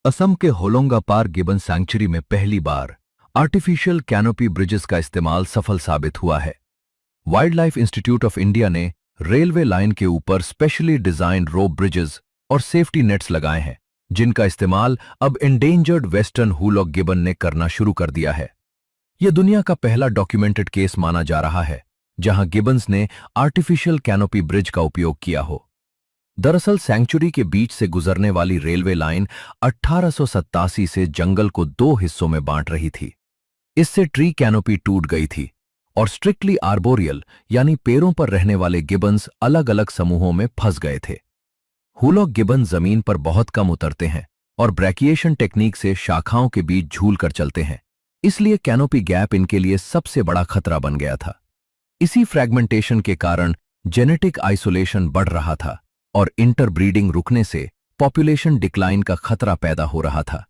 असम के होलोंगापार gibbon sanctuary में पहली बार आर्टिफिशियल कैनोपी ब्रिजेस का इस्तेमाल सफल साबित हुआ है। Wild life institute of India ने रेलवे लाइन के ऊपर स्पेशली डिजाइन्ड रोप ब्रिजेस और सेफ्टी नेट्स लगाए हैं, जिनका इस्तेमाल अब एंडेंजर्ड वेस्टर्न हुलॉक गिबन ने करना शुरू कर दिया है। यह दुनिया का पहला डॉक्यूमेंटेड केस माना जा रहा है जहां गिबन्स ने आर्टिफिशियल कैनोपी ब्रिज का उपयोग किया हो। दरअसल सैंक्चुरी के बीच से गुजरने वाली रेलवे लाइन 1887 से जंगल को दो हिस्सों में बांट रही थी। इससे ट्री कैनोपी टूट गई थी और स्ट्रिक्टली आर्बोरियल यानी पेड़ों पर रहने वाले गिबन्स अलग अलग समूहों में फंस गए थे। हुलॉक गिबन जमीन पर बहुत कम उतरते हैं और ब्रैकिएशन टेक्निक से शाखाओं के बीच झूल कर चलते हैं, इसलिए कैनोपी गैप इनके लिए सबसे बड़ा खतरा बन गया था। इसी फ्रैगमेंटेशन के कारण जेनेटिक आइसोलेशन बढ़ रहा था और इंटरब्रीडिंग रुकने से पॉपुलेशन डिक्लाइन का खतरा पैदा हो रहा था।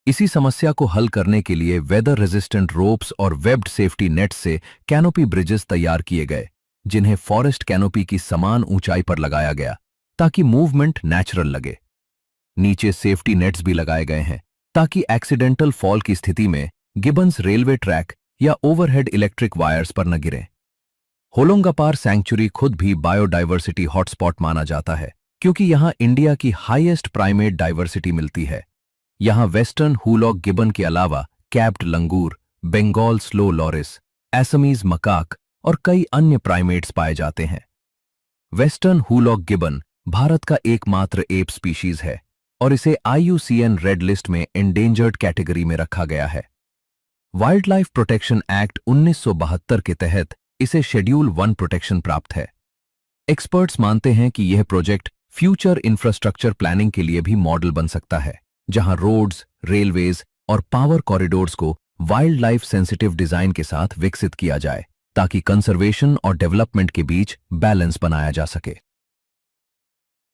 इसी समस्या को हल करने के लिए वेदर रेजिस्टेंट रोप्स और वेब्ड सेफ्टी नेट्स से कैनोपी ब्रिजेस तैयार किए गए, जिन्हें फॉरेस्ट कैनोपी की समान ऊंचाई पर लगाया गया ताकि मूवमेंट नेचुरल लगे। नीचे सेफ्टी नेट्स भी लगाए गए हैं ताकि एक्सीडेंटल फॉल की स्थिति में गिबन्स रेलवे ट्रैक या ओवरहेड इलेक्ट्रिक वायर्स पर न गिरें। होलोंगापार सैंक्चुरी खुद भी बायोडाइवर्सिटी हॉटस्पॉट माना जाता है क्योंकि यहां इंडिया की हाईएस्ट प्राइमेट डाइवर्सिटी मिलती है। यहां वेस्टर्न हुलॉक गिबन के अलावा capped langur, Bengal slow loris, Assamese macaque और कई अन्य प्राइमेट्स पाए जाते हैं। वेस्टर्न हुलॉक गिबन भारत का एकमात्र एप स्पीशीज है और इसे IUCN रेड लिस्ट में एंडेंजर्ड कैटेगरी में रखा गया है। वाइल्ड लाइफ प्रोटेक्शन एक्ट 1972 के तहत इसे शेड्यूल 1 प्रोटेक्शन प्राप्त है। एक्सपर्ट्स मानते हैं कि यह प्रोजेक्ट फ्यूचर इंफ्रास्ट्रक्चर प्लानिंग के लिए भी मॉडल बन सकता है, जहां रोड्स, रेलवेज और पावर कॉरिडोर्स को वाइल्ड लाइफ सेंसिटिव डिजाइन के साथ विकसित किया जाए ताकि कंजर्वेशन और डेवलपमेंट के बीच बैलेंस बनाया जा सके।